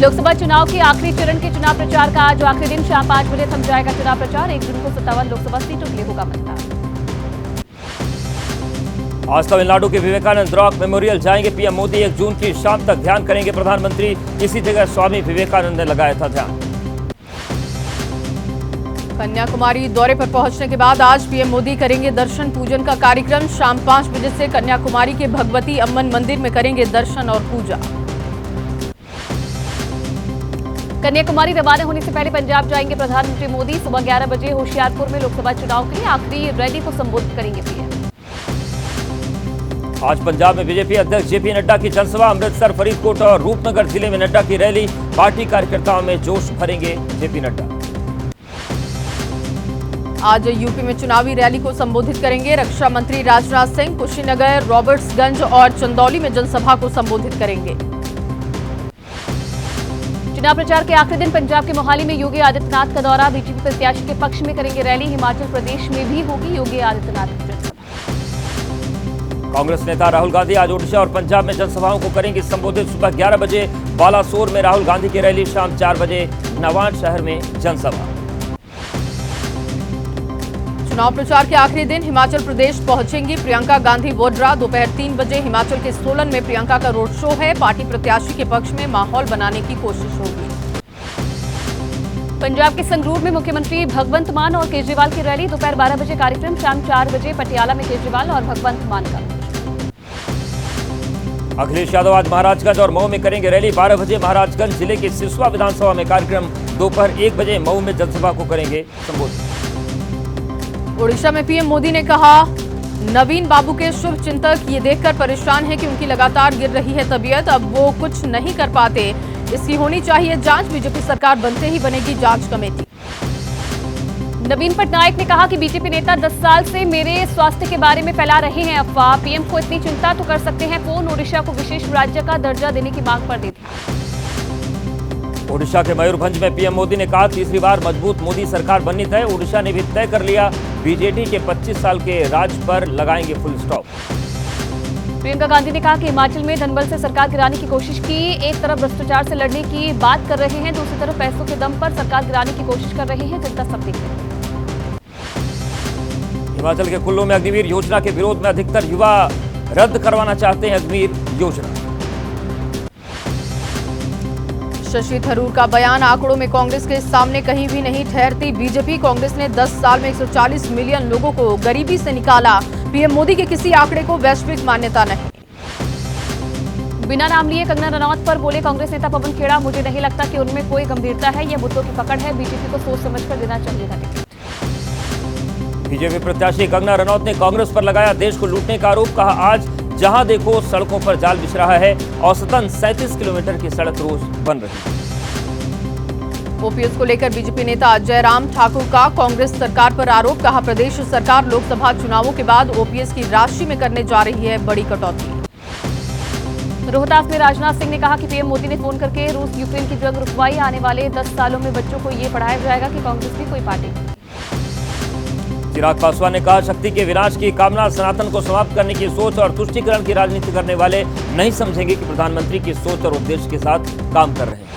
लोकसभा चुनाव के आखिरी चरण के चुनाव प्रचार का आज आखिरी दिन शाम 5 बजे थम जाएगा चुनाव प्रचार। 1 जून को 57 लोकसभा सीटों के लिए होगा मतदान। आज तमिलनाडु के विवेकानंद रॉक मेमोरियल जाएंगे पीएम मोदी। 1 जून की शाम तक ध्यान करेंगे प्रधानमंत्री। इसी जगह स्वामी विवेकानंद ने लगाया था ध्यान। कन्याकुमारी दौरे पर पहुंचने के बाद आज पीएम मोदी करेंगे दर्शन पूजन का कार्यक्रम। शाम 5 बजे से कन्याकुमारी के भगवती अम्मन मंदिर में करेंगे दर्शन और पूजा। कन्याकुमारी रवाना होने से पहले पंजाब जाएंगे प्रधानमंत्री मोदी। सुबह 11 बजे होशियारपुर में लोकसभा चुनाव के लिए आखिरी रैली को संबोधित करेंगे पीएम। आज पंजाब में बीजेपी अध्यक्ष जेपी नड्डा की जनसभा। अमृतसर, फरीदकोट और रूपनगर जिले में नड्डा की रैली। पार्टी कार्यकर्ताओं में जोश भरेंगे जेपी नड्डा। आज यूपी में चुनावी रैली को संबोधित करेंगे रक्षा मंत्री राजनाथ सिंह। कुशीनगर, रॉबर्ट्सगंज और चंदौली में जनसभा को संबोधित करेंगे। चुनाव प्रचार के आखिरी दिन पंजाब के मोहाली में योगी आदित्यनाथ का दौरा। बीजेपी प्रत्याशी के पक्ष में करेंगे रैली। हिमाचल प्रदेश में भी होगी योगी आदित्यनाथ की जनसभा। कांग्रेस नेता राहुल गांधी आज ओडिशा और पंजाब में जनसभाओं को करेंगे संबोधित। सुबह 11 बजे बालासोर में राहुल गांधी की रैली। शाम 4 बजे नवान शहर में जनसभा। चुनाव प्रचार के आखिरी दिन हिमाचल प्रदेश पहुंचेंगी प्रियंका गांधी वोड्रा। दोपहर 3 बजे हिमाचल के सोलन में प्रियंका का रोड शो है। पार्टी प्रत्याशी के पक्ष में माहौल बनाने की कोशिश होगी। पंजाब के संगरूर में मुख्यमंत्री भगवंत मान और केजरीवाल की रैली। दोपहर 12 बजे कार्यक्रम। शाम 4 बजे पटियाला में केजरीवाल और भगवंत मान का। अखिलेश यादव आज महाराजगंज और मऊ में करेंगे रैली। 12 बजे महाराजगंज जिले के सिसवा विधानसभा में कार्यक्रम। दोपहर 1 बजे मऊ में जनसभा को करेंगे संबोधित। ओडिशा में पीएम मोदी ने कहा, नवीन बाबू के शुभ चिंतक ये देखकर परेशान हैं कि उनकी लगातार गिर रही है तबीयत। अब वो कुछ नहीं कर पाते। इसकी होनी चाहिए जांच। बीजेपी सरकार बनते ही बनेगी जांच कमेटी। नवीन पटनायक ने कहा कि बीजेपी नेता 10 साल से मेरे स्वास्थ्य के बारे में फैला रहे हैं अफवाह। पीएम को इतनी चिंता तो कर सकते हैं फोन। ओडिशा को विशेष राज्य का दर्जा देने की मांग पर देते। ओडिशा के मयूरभंज में पीएम मोदी ने कहा, तीसरी बार मजबूत मोदी सरकार बननी तय। ओडिशा ने भी तय कर लिया, बीजेडी के 25 साल के राज पर लगाएंगे फुल स्टॉप। प्रियंका गांधी ने कहा कि हिमाचल में धनबल से सरकार गिराने की कोशिश की। एक तरफ भ्रष्टाचार से लड़ने की बात कर रहे हैं, दूसरी तरफ पैसों के दम पर सरकार गिराने की कोशिश कर रहे हैं। जनता सब देख रहे हैं। हिमाचल के कुल्लू में अग्निवीर योजना के विरोध में अधिकतर युवा रद्द करवाना चाहते हैं अग्निवीर योजना। शशि थरूर का बयान, आंकड़ों में कांग्रेस के सामने कहीं भी नहीं ठहरती बीजेपी। कांग्रेस ने 10 साल में 140 मिलियन लोगों को गरीबी से निकाला। पीएम मोदी के किसी आंकड़े को वैश्विक मान्यता नहीं। बिना नाम लिए कंगना रनौत पर बोले कांग्रेस नेता पवन खेड़ा, मुझे नहीं लगता कि उनमें कोई गंभीरता है। यह मुद्दों की पकड़ है। बीजेपी को सोच समझकर देना चाहिए था टिकट। बीजेपी प्रत्याशी कंगना रनौत ने कांग्रेस पर लगाया देश को लूटने का आरोप। कहा, आज जहां देखो सड़कों पर जाल बिछ रहा है। औसतन 37 किलोमीटर की सड़क रोज बन रही है। ओपीएस को लेकर बीजेपी नेता जयराम ठाकुर का कांग्रेस सरकार पर आरोप। कहा, प्रदेश सरकार लोकसभा चुनावों के बाद ओपीएस की राशि में करने जा रही है बड़ी कटौती। रोहतास में राजनाथ सिंह ने कहा कि पीएम मोदी ने फोन करके रूस यूक्रेन की जंग रुकवाई। आने वाले 10 सालों में बच्चों को ये पढ़ाया जाएगा कि कांग्रेस की कोई पार्टी। चिराग पासवान ने कहा, शक्ति के विनाश की कामना, सनातन को समाप्त करने की सोच और तुष्टीकरण की राजनीति करने वाले नहीं समझेंगे कि प्रधानमंत्री की सोच और उद्देश्य के साथ काम कर रहे हैं।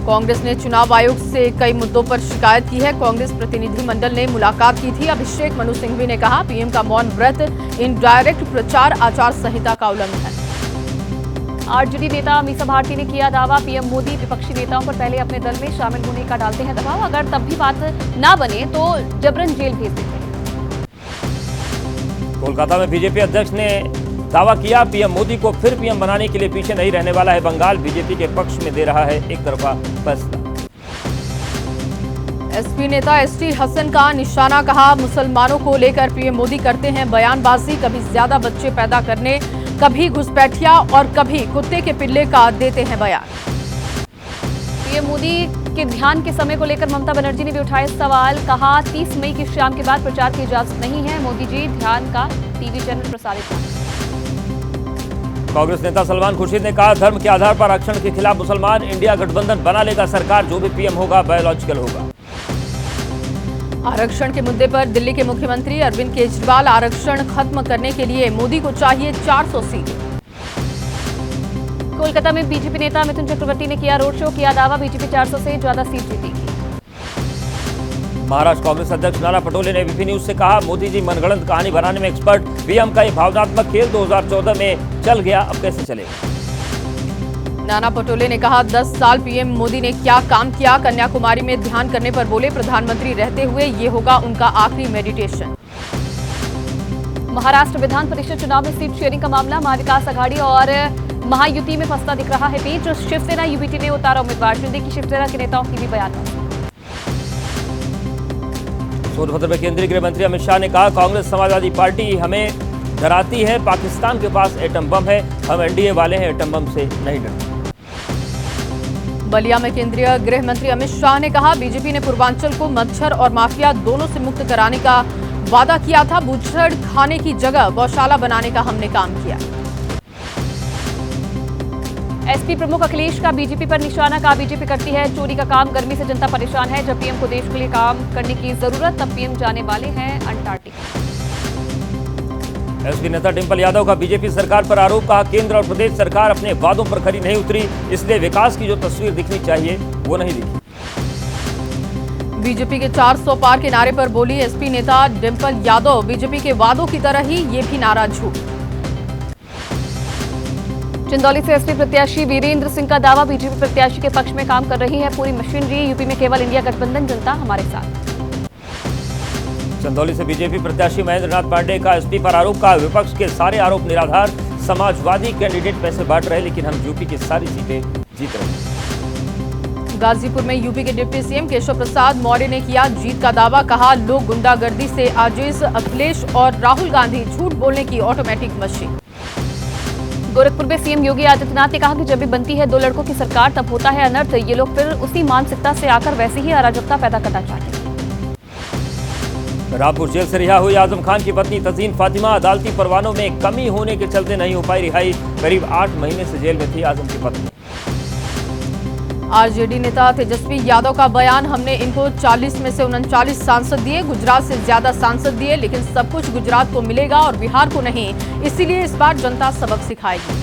कांग्रेस ने चुनाव आयोग से कई मुद्दों पर शिकायत की है। कांग्रेस प्रतिनिधिमंडल ने मुलाकात की थी। अभिषेक मनु सिंघवी ने कहा, पीएम का मौन व्रत इनडायरेक्ट प्रचार आचार संहिता का उल्लंघन है। आरजेडी नेता मीसा भारती ने किया दावा, पीएम मोदी विपक्षी नेताओं पर पहले अपने दल में शामिल होने का डालते हैं दबाव। अगर तब भी बात ना बने तो जबरन जेल भेज देते हैं। कोलकाता में बीजेपी अध्यक्ष ने दावा किया, पीएम मोदी को फिर पीएम बनाने के लिए पीछे नहीं रहने वाला है बंगाल। बीजेपी के पक्ष में दे रहा है एक तरफा फैसला। एसपी नेता एसटी हसन का निशाना। कहा, मुसलमानों को लेकर पीएम मोदी करते हैं बयानबाजी। कभी ज्यादा बच्चे पैदा करने, कभी घुसपैठिया और कभी कुत्ते के पिल्ले का देते हैं बयान। पीएम मोदी के ध्यान के समय को लेकर ममता बनर्जी ने भी उठाया सवाल। कहा, 30 मई की शाम के बाद प्रचार की इजाजत नहीं है। मोदी जी ध्यान का टीवी चैनल प्रसारित करें। कांग्रेस नेता सलमान खुर्शीद ने कहा, धर्म के आधार पर आरक्षण के खिलाफ मुसलमान। इंडिया गठबंधन बना लेगा सरकार। जो भी पीएम होगा बायोलॉजिकल होगा। आरक्षण के मुद्दे पर दिल्ली के मुख्यमंत्री अरविंद केजरीवाल, आरक्षण खत्म करने के लिए मोदी को चाहिए 400 सीटें। कोलकाता में बीजेपी नेता मिथुन चक्रवर्ती ने किया रोड शो, किया दावा बीजेपी 400 से ज्यादा सीट जीतेगी। महाराष्ट्र कांग्रेस अध्यक्ष नाना पटोले ने एबीपी न्यूज से कहा, मोदी जी मनगढ़ंत कहानी बनाने में एक्सपर्ट, पीएम का ये भावनात्मक खेल 2014 में चल गया, अब कैसे चलेगा। नाना पटोले ने कहा, 10 साल पीएम मोदी ने क्या काम किया, कन्याकुमारी में ध्यान करने पर बोले, प्रधानमंत्री रहते हुए ये होगा उनका आखिरी मेडिटेशन। महाराष्ट्र विधान परिषद चुनाव में सीट शेयरिंग का मामला महाविकास आघाड़ी और महायुति में फंसता दिख रहा है पेच। शिवसेना यूबीटी ने उतारा उम्मीदवार, शिंदे की शिवसेना के नेताओं की भी बयानबाजी। सोनभद्र में केंद्रीय गृह मंत्री अमित शाह ने कहा, कांग्रेस समाजवादी पार्टी हमें डराती है, पाकिस्तान के पास एटम बम है, हम एनडीए वाले हैं, एटम बम से नहीं डरते। बलिया में केंद्रीय गृह मंत्री अमित शाह ने कहा, बीजेपी ने पूर्वांचल को मच्छर और माफिया दोनों से मुक्त कराने का वादा किया था, बूचड़ खाने की जगह गौशाला बनाने का हमने काम किया। एसपी प्रमुख अखिलेश का बीजेपी पर निशाना, कहा बीजेपी करती है चोरी का काम, गर्मी से जनता परेशान है, जब पीएम को देश के लिए काम करने की जरूरत तब पीएम जाने वाले हैं अंटार्कटिका। एसपी नेता डिंपल यादव का बीजेपी सरकार पर आरोप, कहा केंद्र और प्रदेश सरकार अपने वादों पर खरी नहीं उतरी, इसलिए विकास की जो तस्वीर दिखनी चाहिए वो नहीं दिखी। बीजेपी के 400 पार के नारे पर बोली एसपी नेता डिंपल यादव, बीजेपी के वादों की तरह ही ये भी नारा झूठ। चंदौली से एसपी प्रत्याशी वीरेंद्र सिंह का दावा, बीजेपी प्रत्याशी के पक्ष में काम कर रही है पूरी मशीनरी, यूपी में केवल इंडिया गठबंधन जनता हमारे साथ। चंदौली से बीजेपी प्रत्याशी महेंद्र नाथ पांडे का एसपी पर आरोप, का विपक्ष के सारे आरोप निराधार, समाजवादी कैंडिडेट पैसे बांट रहे लेकिन हम यूपी की सारी सीटें जीत रहे हैं। गाजीपुर में यूपी के डिप्टी सीएम केशव प्रसाद मौर्य ने किया जीत का दावा, कहा लोग गुंडागर्दी से आजिज, अखिलेश और राहुल गांधी झूठ बोलने की ऑटोमेटिक मशीन। गोरखपुर में सीएम योगी आदित्यनाथ ने कहा कि जब भी बनती है दो लड़कों की सरकार तब होता है अनर्थ, ये लोग फिर उसी मानसिकता से आकर वैसी ही अराजकता पैदा करना चाहते हैं। रामपुर जेल से रिहा हुई आजम खान की पत्नी तजीन फातिमा, अदालती परवानों में कमी होने के चलते नहीं हो पाई रिहाई, करीब 8 महीने से जेल में थी आजम की पत्नी। आरजेडी नेता तेजस्वी यादव का बयान, हमने इनको 40 में से 39 सांसद दिए, गुजरात से ज्यादा सांसद दिए, लेकिन सब कुछ गुजरात को मिलेगा और बिहार को नहीं, इसीलिए इस बार जनता सबक सिखाएगी।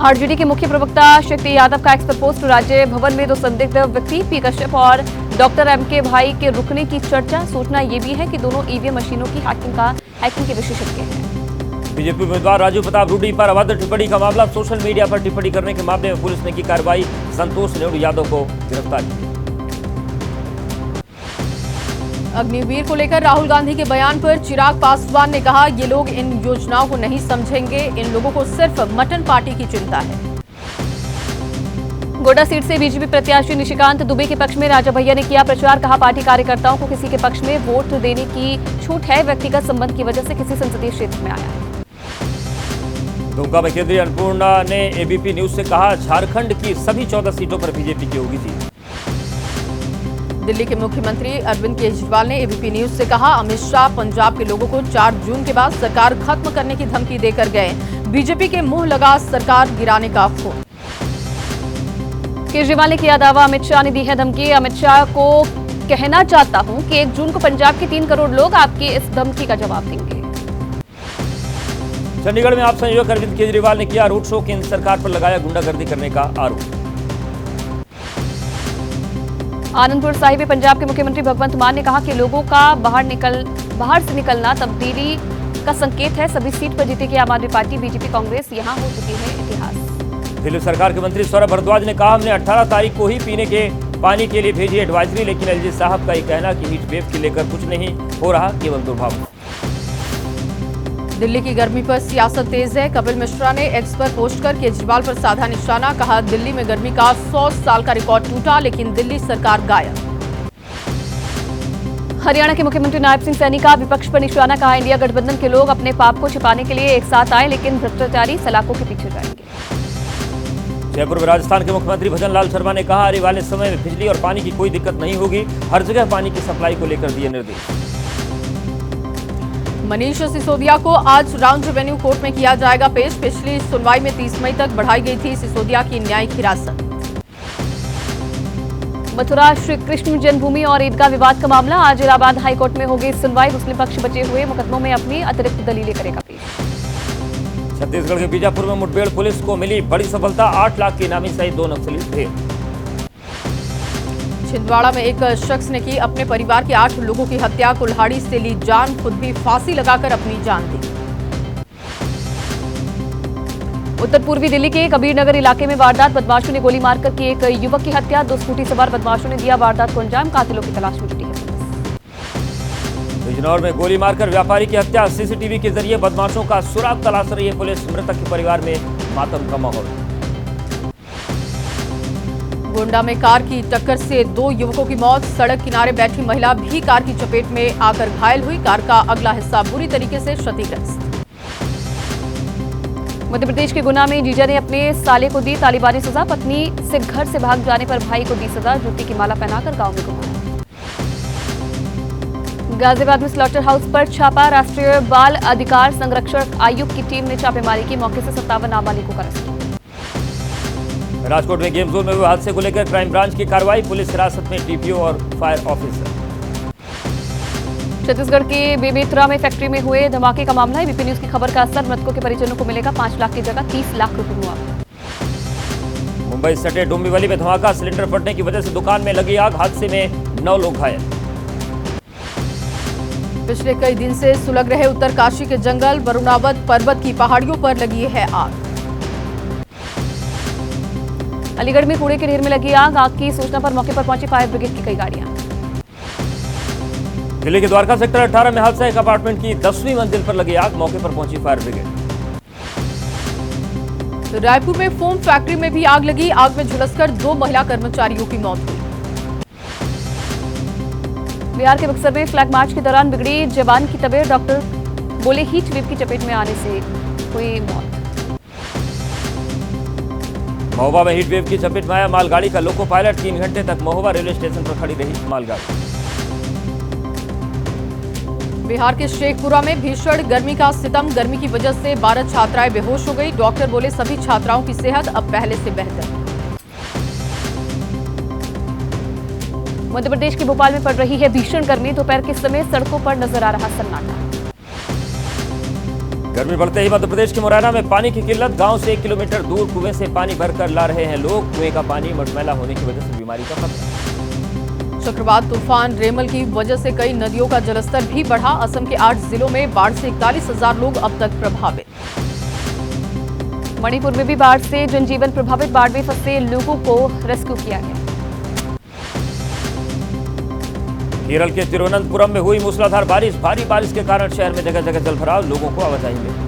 आरजेडी के मुख्य प्रवक्ता शक्ति यादव का एक्स पर पोस्ट, राज्य भवन में 2 संदिग्ध व्यक्ति पी कश्यप और डॉक्टर एमके भाई के रुकने की चर्चा, सूचना ये भी है कि दोनों ईवीएम मशीनों की हैकिंग के विशेषज्ञ हैं। बीजेपी उम्मीदवार राजू प्रताप रूडी पर अभद्र टिप्पणी का मामला, सोशल मीडिया पर टिप्पणी करने के मामले में पुलिस ने की कार्रवाई, संतोष नेहरू यादव को गिरफ्तार किया। अग्निवीर को लेकर राहुल गांधी के बयान पर चिराग पासवान ने कहा, ये लोग इन योजनाओं को नहीं समझेंगे, इन लोगों को सिर्फ मटन पार्टी की चिंता है। गोड्डा सीट से बीजेपी प्रत्याशी निशिकांत दुबे के पक्ष में राजा भैया ने किया प्रचार, कहा पार्टी कार्यकर्ताओं को किसी के पक्ष में वोट देने की छूट है, व्यक्तिगत संबंध की वजह से किसी संसदीय क्षेत्र में आया है। दुमका में केंद्रीय अन्नपूर्णा ने एबीपी न्यूज से कहा, झारखंड की सभी 14 सीटों पर बीजेपी की होगी जीत। दिल्ली के मुख्यमंत्री अरविंद केजरीवाल ने एबीपी न्यूज से कहा, अमित शाह पंजाब के लोगों को 4 जून के बाद सरकार खत्म करने की धमकी देकर गए, बीजेपी के मुंह लगा सरकार गिराने का फोन। केजरीवाल ने किया दावा, अमित शाह ने दी है धमकी, अमित शाह को कहना चाहता हूं कि 1 जून को पंजाब के 3 करोड़ लोग आपकी इस धमकी का जवाब देंगे। चंडीगढ़ में आप संयोजक अरविंद केजरीवाल ने किया रोड शो, केंद्र सरकार पर लगाया गुंडागर्दी करने का आरोप। आनंदपुर साहिब में पंजाब के मुख्यमंत्री भगवंत मान ने कहा कि लोगों का बाहर से निकलना तब्दीली का संकेत है, सभी सीट पर जीतेगी आम आदमी पार्टी, बीजेपी कांग्रेस, यहां हो चुकी है इतिहास। दिल्ली सरकार के मंत्री सौरभ भारद्वाज ने कहा, हमने 18 तारीख को ही पीने के पानी के लिए भेजी एडवाइजरी, लेकिन एलजी साहब का ये कहना कि हीट वेव के लेकर कुछ नहीं हो रहा, केवल दुर्भाव। दिल्ली की गर्मी पर सियासत तेज है, कपिल मिश्रा ने एक्स पर पोस्ट कर केजरीवाल पर साधा निशाना, कहा दिल्ली में गर्मी का 100 साल का रिकॉर्ड टूटा, लेकिन दिल्ली सरकार गायब। हरियाणा के मुख्यमंत्री नायब सिंह सैनी का विपक्ष पर निशाना, कहा इंडिया गठबंधन के लोग अपने पाप को छिपाने के लिए एक साथ आए, लेकिन भ्रष्टाचारी सलाखों के पीछे जाएंगे। जयपुर में राजस्थान के मुख्यमंत्री भजन लाल शर्मा ने कहा, आने वाले समय में बिजली और पानी की कोई दिक्कत नहीं होगी, हर जगह पानी की सप्लाई को लेकर दिए निर्देश। मनीष सिसोदिया को आज राउंड रेवेन्यू कोर्ट में किया जाएगा पेश, पिछली सुनवाई में 30 मई तक बढ़ाई गई थी सिसोदिया की न्यायिक हिरासत। मथुरा श्री कृष्ण जन्मभूमि और ईदगाह विवाद का मामला, आज इलाहाबाद हाईकोर्ट में होगी सुनवाई, मुस्लिम पक्ष बचे हुए मुकदमों में अपनी अतिरिक्त दलीलें करेगा पेश। छत्तीसगढ़ के बीजापुर में मुठभेड़, पुलिस को मिली बड़ी सफलता, 8 लाख की इनामी सहित 2 नक्सली ढेर। छिंदवाड़ा में एक शख्स ने की अपने परिवार के 8 लोगों की हत्या, कुल्हाड़ी से ली जान, खुद भी फांसी लगाकर अपनी जान दी। उत्तर पूर्वी दिल्ली के कबीरनगर इलाके में वारदात, बदमाशों ने गोली मारकर की एक युवक की हत्या, 2 स्कूटी सवार बदमाशों ने दिया वारदात को अंजाम, कातिलों की तलाश में जुटी है पुलिस। बिजनौर में गोली मारकर व्यापारी की हत्या, सीसीटीवी के जरिए बदमाशों का सुराग तलाश रही है पुलिस, मृतक के परिवार में मातम का माहौल। गोंडा में कार की टक्कर से 2 युवकों की मौत, सड़क किनारे बैठी महिला भी कार की चपेट में आकर घायल हुई, कार का अगला हिस्सा बुरी तरीके से क्षतिग्रस्त। मध्य प्रदेश के गुना में जीजा ने अपने साले को दी तालिबानी सजा, पत्नी से घर से भाग जाने पर भाई को दी सजा, जूती की माला पहनाकर गांव में घुमाया। गाजियाबाद में स्लॉटर हाउस पर छापा, राष्ट्रीय बाल अधिकार संरक्षण आयोग की टीम ने छापेमारी की, मौके से 57 नाबालिगों को अरेस्ट किया। राजकोट में गेम जोन में हुए हादसे को लेकर क्राइम ब्रांच की कार्रवाई, पुलिस हिरासत में टीपीओ और फायर ऑफिसर। छत्तीसगढ़ के बेमेतरा में फैक्ट्री में हुए धमाके का मामला है, बीपी न्यूज की खबर का असर, मृतकों के परिजनों को मिलेगा 5 लाख की जगह 30 लाख रुपए मुआवजा। मुंबई सटे डोंबिवली में धमाका, सिलेंडर फटने की वजह से दुकान में लगी आग, हादसे में 9 लोग घायल। पिछले कई दिन से सुलग रहे उत्तरकाशी के जंगल, वरुणावत पर्वत की पहाड़ियों पर लगी है आग। अलीगढ़ में कूड़े के ढेर में लगी आग, आग की सूचना पर मौके पर पहुंची फायर ब्रिगेड की कई गाड़ियां। दिल्ली के द्वारका सेक्टर 18 में हादसा, एक अपार्टमेंट की 10वीं मंजिल पर लगी आग, मौके पर पहुंची फायर ब्रिगेड। रायपुर में फोम फैक्ट्री में भी आग लगी, आग में झुलसकर 2 महिला कर्मचारियों की मौत हुई। बिहार के बक्सर में फ्लैग मार्च के दौरान बिगड़ी जवान की तबीयत, डॉक्टर बोले हीट वेव की चपेट में आने से हुई मौत। महोबा में हीट वेव की चपेट में आया मालगाड़ी का लोको पायलट, 3 घंटे तक महोबा रेलवे स्टेशन पर खड़ी रही मालगाड़ी। बिहार के शेखपुरा में भीषण गर्मी का सितम, गर्मी की वजह से 12 छात्राएं बेहोश हो गई, डॉक्टर बोले सभी छात्राओं की सेहत अब पहले से बेहतर। मध्य प्रदेश के भोपाल में पड़ रही है भीषण गर्मी, दोपहर के समय सड़कों पर नजर आ रहा सन्नाटा। गर्मी बढ़ते ही मध्य प्रदेश के मुरैना में पानी की किल्लत, गांव से 1 किलोमीटर दूर कुएं से पानी भरकर ला रहे हैं लोग, कुएं का पानी मटमैला होने की वजह से बीमारी का खतरा। चक्रवात तूफान रेमल की वजह से कई नदियों का जलस्तर भी बढ़ा, असम के 8 जिलों में बाढ़ से 41,000 लोग अब तक प्रभावित। मणिपुर में भी बाढ़ से जनजीवन प्रभावित, बाढ़ में फंसे लोगों को रेस्क्यू किया गया। केरल के तिरुवनंतपुरम में हुई मूसलाधार बारिश, भारी बारिश के कारण शहर में जगह जगह जलभराव, लोगों को आवाजाही में